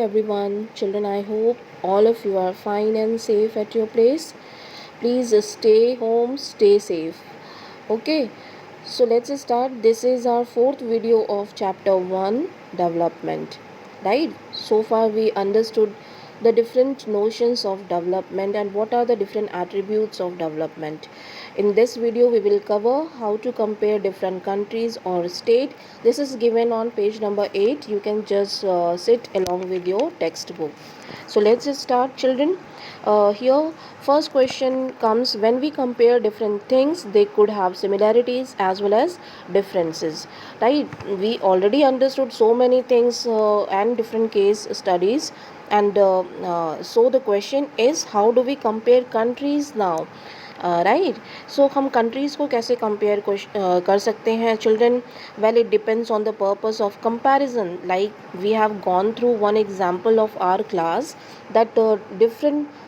everyone. Children, I hope all of you are fine and safe at your place. Please stay home, stay safe. Okay, so let's start. This is our fourth video of chapter 1 development. Right? So far, we understood the different notions of development and what are the different attributes of development. In this video, we will cover how to compare different countries or state. This is given on page number 8. You can just sit along with your textbook. So let's just start, children. Here, first question comes: when we compare different things, they could have similarities as well as differences, right? We already understood so many things and different case studies, and so the question is, how do we compare countries now? Right so हम countries को कैसे compare कर सकते हैं children? Well, it depends on the purpose of comparison. Like we have gone through one example of our class that different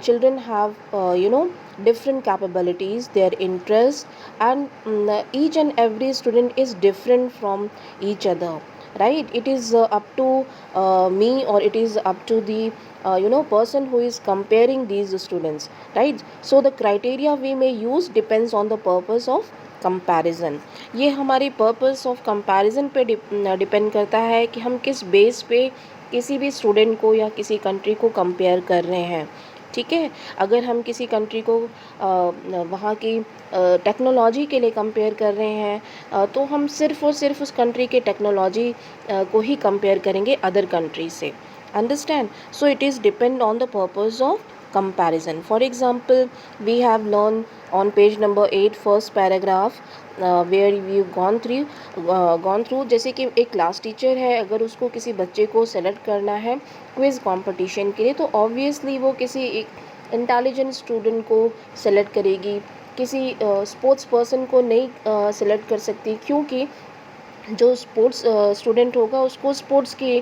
children have different capabilities, their interests, and each and every student is different from each other, right? It is up to me, or it is up to the person who is comparing these students, right? So the criteria we may use depends on the purpose of comparison. ये हमारी purpose of comparison पे depend करता है कि हम किस base पे किसी भी स्टूडेंट को या किसी कंट्री को कंपेयर कर रहे हैं. ठीक है, अगर हम किसी कंट्री को वहाँ की टेक्नोलॉजी के लिए कंपेयर कर रहे हैं तो हम सिर्फ और सिर्फ उस कंट्री के टेक्नोलॉजी को ही कंपेयर करेंगे अदर कंट्री से. Understand? So it is depend on the purpose of comparison. For example, we have learned on page number 8 first paragraph where we've gone through जैसे कि एक क्लास टीचर है, अगर उसको किसी बच्चे को सेलेक्ट करना है क्विज़ कंपटीशन के लिए, तो ऑब्वियसली वो किसी एक इंटेलिजेंट स्टूडेंट को सेलेक्ट करेगी, किसी स्पोर्ट्स पर्सन को नहीं सेलेक्ट कर सकती, क्योंकि जो स्पोर्ट्स स्टूडेंट होगा उसको स्पोर्ट्स की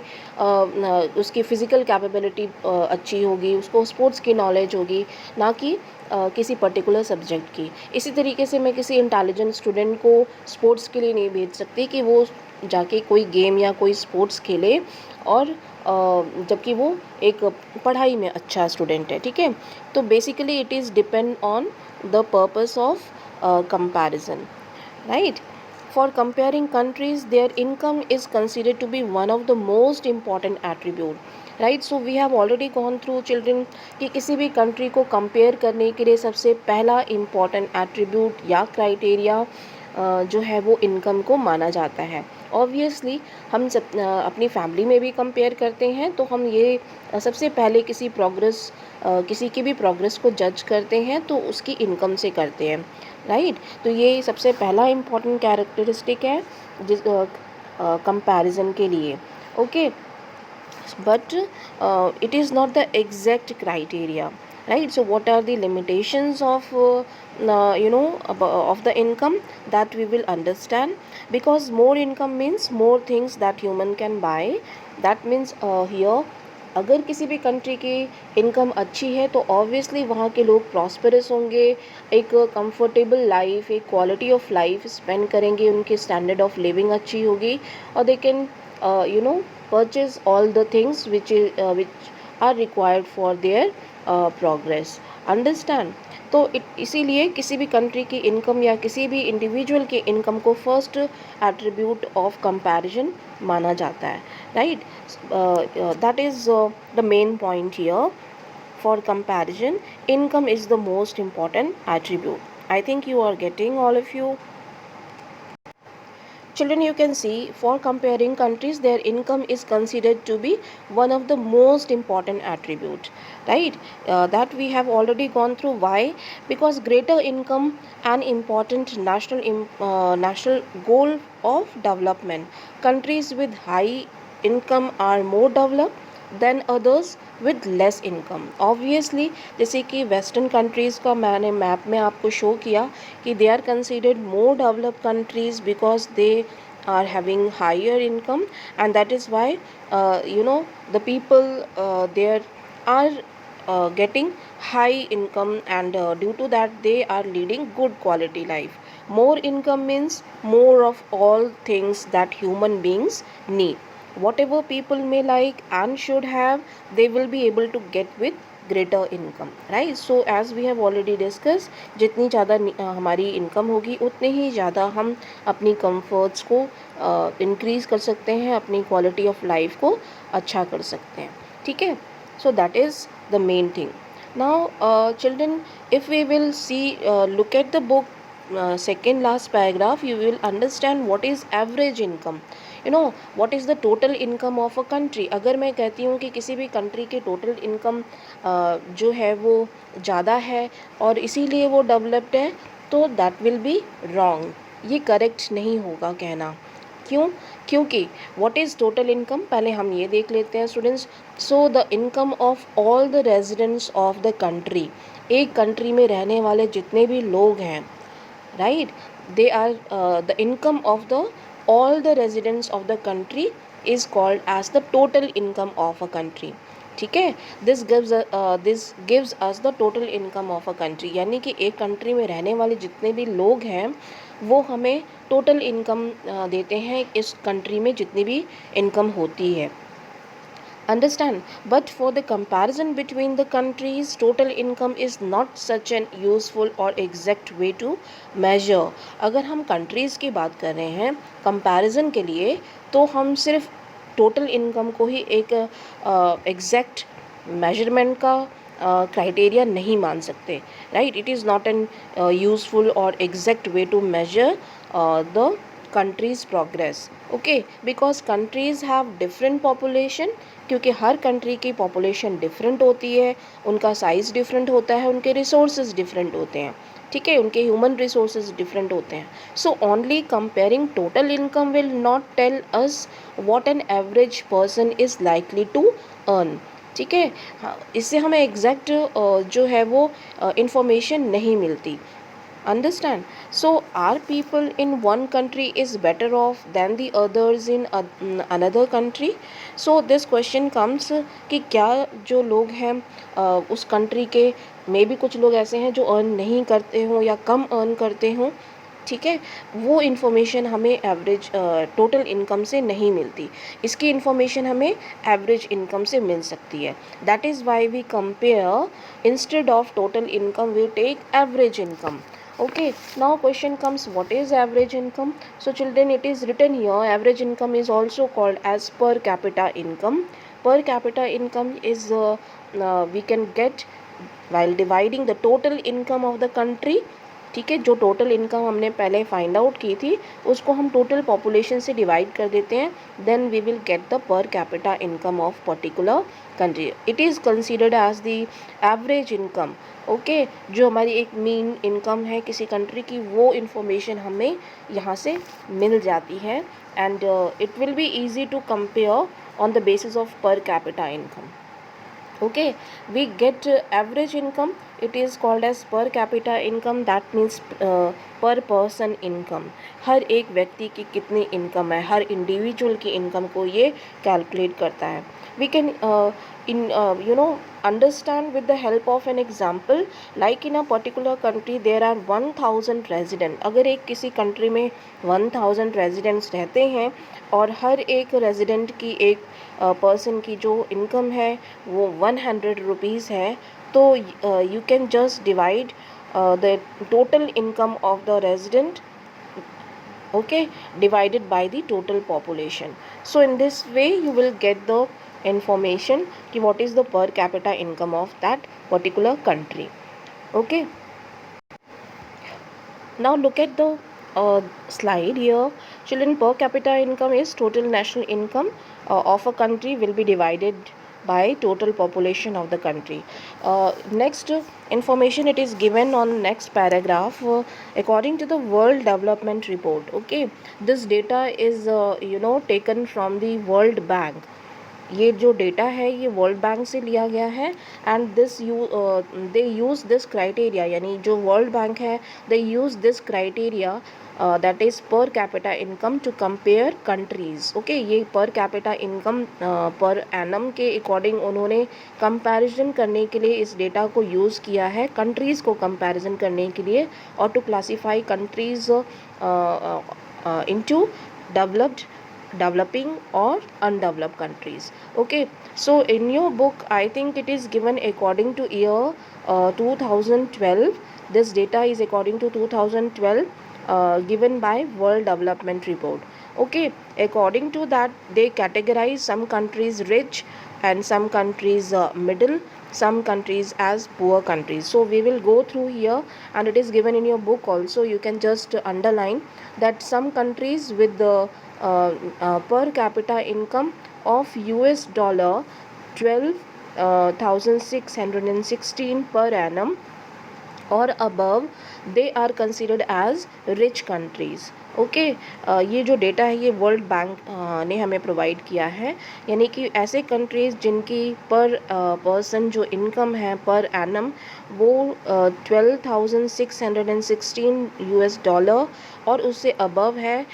उसकी फ़िज़िकल कैपेबिलिटी अच्छी होगी, उसको स्पोर्ट्स की नॉलेज होगी, ना कि किसी पर्टिकुलर सब्जेक्ट की. इसी तरीके से मैं किसी इंटेलिजेंट स्टूडेंट को स्पोर्ट्स के लिए नहीं भेज सकती कि वो जाके कोई गेम या कोई स्पोर्ट्स खेले, और जबकि वो एक पढ़ाई में अच्छा स्टूडेंट है. ठीक है, तो basically it is depend on the purpose of comparison, right? For comparing countries, their income is considered to be one of the most important attribute, right? So we have already gone through, children, कि किसी भी country को compare करने के लिए सबसे पहला important attribute या criteria जो है वो इनकम को माना जाता है. ऑब्वियसली हम सब अपनी फैमिली में भी कंपेयर करते हैं, तो हम ये सबसे पहले किसी की भी प्रोग्रेस को जज करते हैं तो उसकी इनकम से करते हैं, राइट? तो ये सबसे पहला इम्पॉर्टेंट कैरेक्टरिस्टिक है जिस कंपैरिजन के लिए. Okay, but it is not the exact criteria, right? So what are the limitations of of the income, that we will understand, because more income means more things that human can buy. That means here अगर किसी भी country की income अच्छी है तो obviously वहाँ के लोग प्रॉस्परस होंगे, एक कंफर्टेबल लाइफ, एक क्वालिटी ऑफ लाइफ स्पेंड करेंगे, उनकी स्टैंडर्ड ऑफ लिविंग अच्छी होगी, और they can purchase all the things which are required for their progress. Understand? तो इसीलिए किसी भी कंट्री की इनकम या किसी भी इंडिविजुअल की इनकम को फर्स्ट एट्रीब्यूट ऑफ कंपैरिजन माना जाता है, right? That is the main point here. For comparison, income is the most important attribute. I think you are getting, all of you. Children, you can see, for comparing countries, their income is considered to be one of the most important attribute, right? That we have already gone through. Why? Because greater income an important national goal of development. Countries with high income are more developed than others with less income. Obviously, जैसे कि western countries का मैंने map में आपको show किया कि they are considered more developed countries because they are having higher income, and that is why the people there are getting high income, and due to that they are leading good quality life. More income means more of all things that human beings need. whatever people may like and should have, they will be able to get with greater income, right? So as we have already discussed, जितनी ज़्यादा हमारी income होगी उतने ही ज़्यादा हम अपनी comforts को increase कर सकते हैं, अपनी क्वालिटी ऑफ लाइफ को अच्छा कर सकते हैं, ठीक है? So that is the main thing. Now, children, if we will see, look at the book, second last paragraph, you will understand what is average income. You know, what is the total income of a country. अगर मैं कहती हूँ कि किसी भी country की total income जो है वो ज़्यादा है और इसीलिए वो डेवलप्ड है, तो दैट विल बी रॉन्ग. ये करेक्ट नहीं होगा कहना. क्यों? क्योंकि व्हाट इज़ टोटल इनकम, पहले हम ये देख लेते हैं students. So the income of all the residents of the country, एक कंट्री में रहने वाले जितने भी लोग हैं, right, they are the income of the all the residents of the country is called as the total income of a country. ठीक है, this gives us the total income of a country. यानी कि एक country में रहने वाले जितने भी लोग हैं वो हमें टोटल इनकम देते हैं इस कंट्री में जितनी भी इनकम होती है. Understand, but for the comparison between the countries, total income is not such an useful or exact way to measure. अगर हम countries की बात कर रहे हैं comparison के लिए, तो हम सिर्फ total income को ही एक exact measurement का criteria नहीं मान सकते, right? It is not an useful or exact way to measure the country's progress. Okay, because countries have different population, क्योंकि हर कंट्री की पॉपुलेशन डिफरेंट होती है, उनका साइज़ डिफरेंट होता है, उनके रिसोर्सेज डिफरेंट होते हैं, ठीक है, उनके ह्यूमन रिसोर्सेज डिफरेंट होते हैं. So only comparing total income will not tell us what an average person is likely to earn. ठीक है, हाँ, इससे हमें एग्जैक्ट जो है वो इंफॉर्मेशन नहीं मिलती. Understand? So are people in one country is better off than the others in another country? So this question comes कि क्या जो लोग हैं उस कंट्री के मे भी कुछ लोग ऐसे हैं जो अर्न नहीं करते हों या कम अर्न करते हों, ठीक है, वो इन्फॉर्मेशन हमें एवरेज टोटल इनकम से नहीं मिलती. इसकी इन्फॉर्मेशन हमें एवरेज इनकम से मिल सकती है. That is why we compare, instead of total income we take average income. Okay, now question comes, what is average income? So children, it is written here, average income is also called as per capita income. Per capita income is we can get while dividing the total income of the country. ठीक है, जो total income हमने पहले find out की थी उसको हम total population से डिवाइड कर देते हैं, then we will get the per capita income of particular country. It is considered as the average income. Okay, जो हमारी एक मीन इनकम है किसी कंट्री की, वो इन्फॉर्मेशन हमें यहाँ से मिल जाती है and it will be easy to compare on the basis of per capita income. Okay, we get average income. It is called as per capita income. That means per person income. हर एक व्यक्ति की कितनी income है, हर individual की income को ये calculate करता है. We can understand with the help of an example. Like in a particular country there are 1000 resident. अगर एक किसी कंट्री में 1000 residents रहते हैं और हर एक रेजिडेंट की एक पर्सन की जो इनकम है वो 100 रुपीज़ है, तो you can just divide the total income of the resident, okay, divided by the total population. So in this way you will get the information कि what is the per capita income of that particular country. Okay, now look at the slide here. Children, per capita income is total national income of a country will be divided by total population of the country. Next information it is given on next paragraph. According to the World Development Report, okay, this data is taken from the World Bank. ये जो data है ये world bank से लिया गया है and they use this criteria, यानी जो वर्ल्ड बैंक है they use this criteria that is per capita income to compare countries. Okay, ये पर कैपिटा इनकम पर एनम के अकॉर्डिंग उन्होंने कंपैरिजन करने के लिए इस डेटा को यूज़ किया है, कंट्रीज़ को कंपैरिजन करने के लिए, और to classify countries into developed, developing or undeveloped countries. Okay, so in your book I think it is given according to year 2012. This data is according to 2012, given by World Development Report. Okay, according to that they categorize some countries rich and some countries middle, some countries as poor countries. So we will go through here, and it is given in your book also. You can just underline that some countries with the per capita income of US dollar 12,616 per annum और above, they are considered as rich countries. Okay, ये जो data है ये world bank ने हमें provide किया है, यानी कि ऐसे कंट्रीज़ जिनकी पर पर्सन जो इनकम है पर एनम वो 12,616 यूएस डॉलर और उससे अबव है,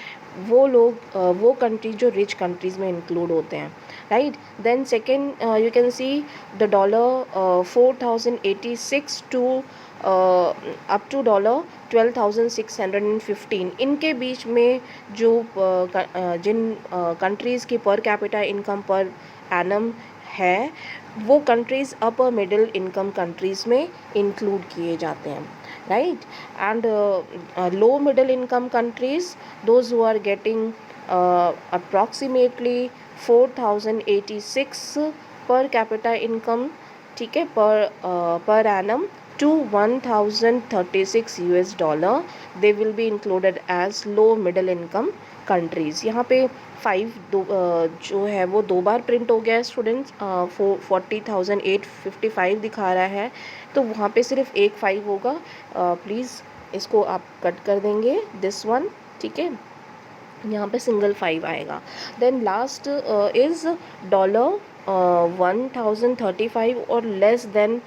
वो लोग वो कंट्रीज जो रिच कंट्रीज़ में इंक्लूड होते हैं, right. Then second you can see the dollar 4,086 to up to dollar 12,615. इनके बीच में जो जिन कंट्रीज़ की पर कैपिटा इनकम पर एनम है वो countries upper middle income countries में इंक्लूड किए जाते हैं, right. And low middle income countries, those who are getting approximately 4,086 per capita income, ठीक है, per annum to 1,036 US dollar, they will be included as low middle income countries. यहाँ पे 5 जो है वो 2 बार प्रिंट हो गया है स्टूडेंट्स, 40,855 दिखा रहा है, तो वहाँ पे सिर्फ एक 5 होगा. प्लीज़ इसको आप कट कर देंगे, दिस वन, ठीक है, यहाँ पे सिंगल 5 आएगा. देन लास्ट इज़ डॉलर 1,035 और less than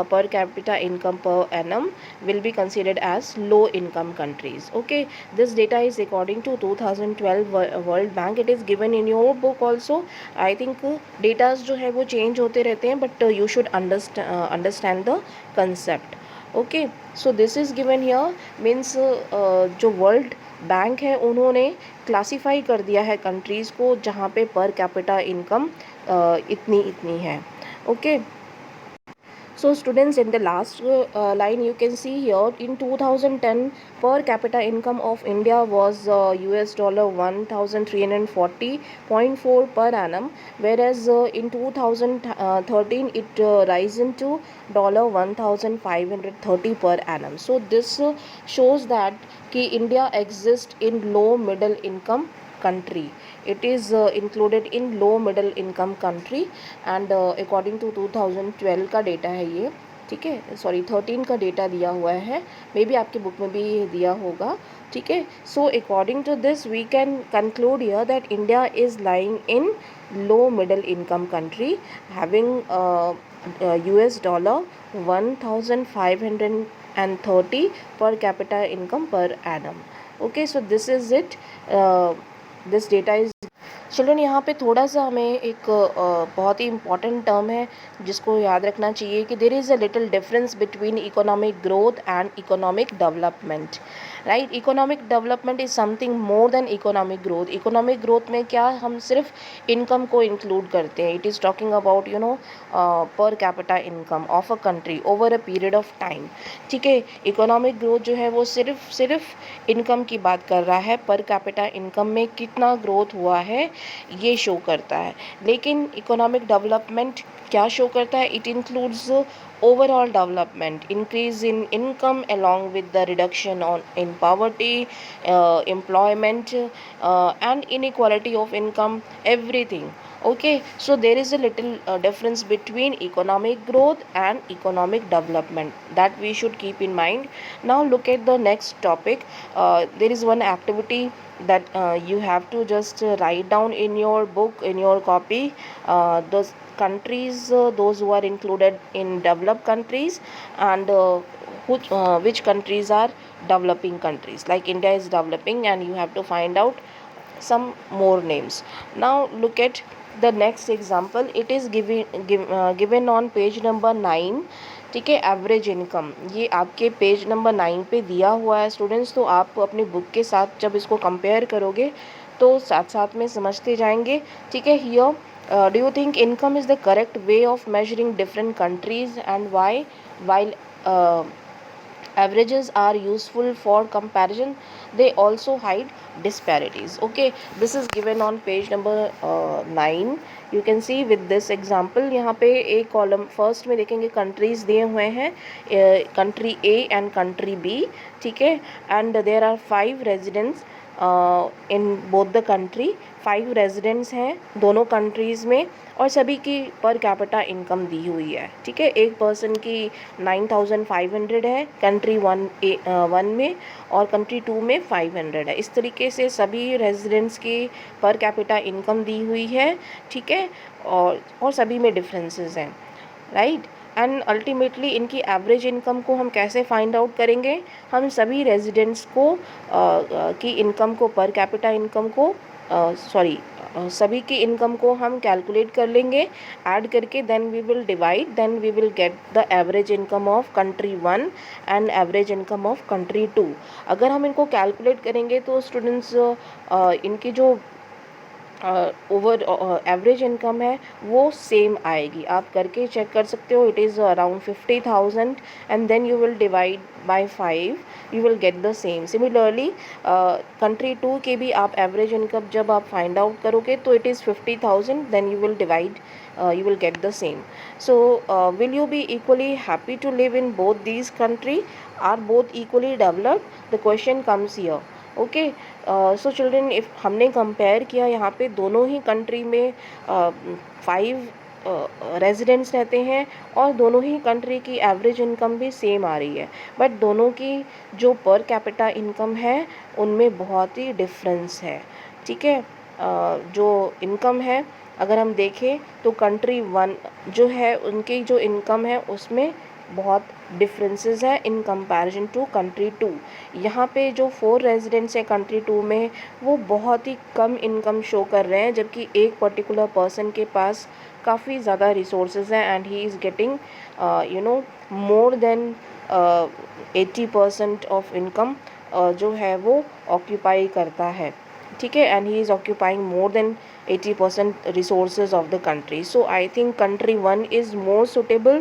per capita income per annum will be considered as low income countries. Okay, this data is according to 2012 World Bank. It is given in your book also. I think data जो है वो change होते रहते हैं, but you should understand the concept. Okay, so this is given here, means जो world bank है उन्होंने classify कर दिया है कंट्रीज़ को जहाँ पे पर कैपिटा इनकम इतनी है. Okay, so students, in the last line you can see here, in 2010 per capita income of India was US dollar 1,340.4 per annum, whereas in 2013 it risen to dollar 1,530 per annum. So this shows that कि India exists in low middle income country. It is included in low middle income country, and according to 2012 का data है ये, ठीक है, sorry 13 का data दिया हुआ है, मे बी आपके बुक में भी दिया होगा, ठीक है. So according to this we can conclude here that India is lying in low middle income country having US dollar 1,530 per capita income per annum. Okay, so this is it. This data is. Children, यहाँ पे थोड़ा सा हमें एक बहुत ही important term है जिसको याद रखना चाहिए कि there is a little difference between economic growth and economic development, right. Economic development is something more than economic growth. Economic growth में क्या हम सिर्फ इनकम को इंक्लूड करते हैं. It is talking about you know per capita income of a country over a period of time, ठीक है. Economic growth जो है वो सिर्फ इनकम की बात कर रहा है, पर कैपिटा इनकम में कितना ग्रोथ हुआ है ये शो करता है. लेकिन इकोनॉमिक डेवलपमेंट क्या शो करता है? It includes overall development, increase in income along with the reduction in poverty, employment, and inequality of income, everything. Okay, so there is a little difference between economic growth and economic development that we should keep in mind. Now look at the next topic. There is one activity that you have to just write down in your book, in your copy, those countries, those who are included in developed countries, and which countries are developing countries. Like India is developing, and you have to find out some more names. Now look at the next example. It is given on page number 9, ठीक है. Average income, ये आपके page number 9 पे दिया हुआ है students. तो आप अपनी बुक के साथ जब इसको कंपेयर करोगे तो साथ साथ में समझते जाएंगे, ठीक है। Here do you think income is the correct way of measuring different countries and why? While averages are useful for comparison, they also hide disparities. Okay, this is given on page number 9. you can see with this example, यहाँ पे एक column first में देखेंगे countries दिए हुए हैं, country A and country B, ठीक है। And there are 5 residents in both the country, 5 residents हैं दोनों कंट्रीज़ में, और सभी की पर कैपिटा इनकम दी हुई है, ठीक है। एक पर्सन की 9,500 है कंट्री वन में, और कंट्री 2 में 500 है। इस तरीके से सभी रेजिडेंट्स की पर कैपिटा इनकम दी हुई है, ठीक है, और सभी में डिफरेंसेस हैं, राइट। एंड अल्टीमेटली इनकी एवरेज इनकम को हम कैसे फाइंड आउट करेंगे? हम सभी रेजिडेंट्स को की इनकम को, पर कैपिटा इनकम को सभी की इनकम को हम कैलकुलेट कर लेंगे ऐड करके, then we will divide, then we will get the average income of country 1 and average income of country 2। अगर हम इनको कैलकुलेट करेंगे तो स्टूडेंट्स इनकी जो ओवर एवरेज इनकम है वो सेम आएगी। आप करके चेक कर सकते हो, it is around 50,000 and then you will divide by 5, you will get the same. Similarly country 2 के भी आप एवरेज इनकम जब आप फाइंड आउट करोगे तो it is 50,000, then you will divide, you will get the same. So will you be equally happy to live in both these country? Are both equally developed? The question comes here. Okay, so children, if हमने compare किया यहाँ पे दोनों ही country में 5 residents रहते हैं और दोनों ही कंट्री की एवरेज इनकम भी सेम आ रही है, बट दोनों की जो पर कैपिटा इनकम है उनमें बहुत ही डिफरेंस है, ठीक है। जो इनकम है अगर हम देखें तो कंट्री 1 जो है उनकी जो इनकम है उसमें बहुत डिफरेंसेस हैं इन कंपैरिजन टू कंट्री 2। यहाँ पे जो 4 रेजिडेंट्स हैं कंट्री 2 में वो बहुत ही कम इनकम शो कर रहे हैं, जबकि एक पर्टिकुलर पर्सन के पास काफ़ी ज़्यादा रिसोर्सेज हैं and he is getting more than 80% of income जो है वो ऑक्यूपाई करता है, ठीक है, and he is occupying more than 80% resources of the country. So I think country 1 is more suitable,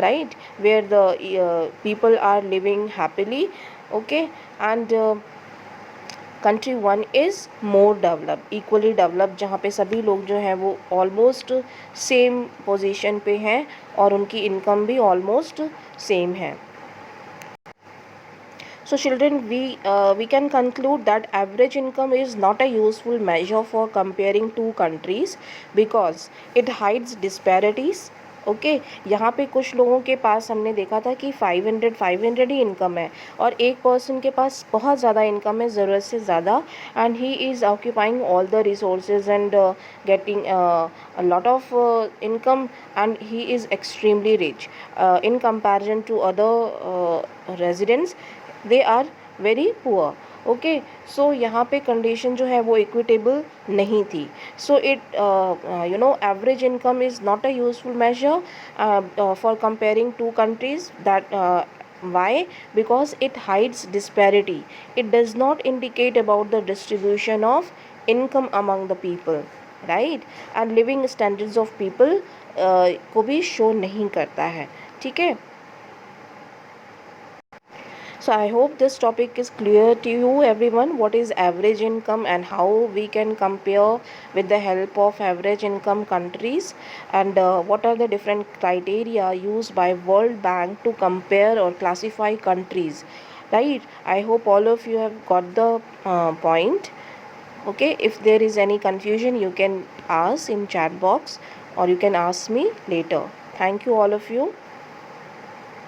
right, where the people are living happily, okay, and country 1 is more developed, equally developed, जहाँ पे सभी लोग जो हैं वो almost same position पे हैं और उनकी income भी almost same है। So children, we can conclude that average income is not a useful measure for comparing two countries because it hides disparities. Okay, यहाँ पे कुछ लोगों के पास हमने देखा था कि 500 ही इनकम है और एक पर्सन के पास बहुत ज़्यादा इनकम है, ज़रूरत से ज़्यादा, and he is occupying all the resources and getting a lot of income and he is extremely rich in comparison to other residents, they are very poor. Okay, so यहाँ पे condition जो है वो equitable नहीं थी। So it average income is not a useful measure for comparing two countries, that why? Because it hides disparity, it does not indicate about the distribution of income among the people, right, and living standards of people को भी show नहीं करता है, ठीक है। So I hope this topic is clear to you everyone, what is average income and how we can compare with the help of average income countries, and what are the different criteria used by World Bank to compare or classify countries, right? I hope all of you have got the point. Okay, if there is any confusion you can ask in chat box or you can ask me later. Thank you all of you.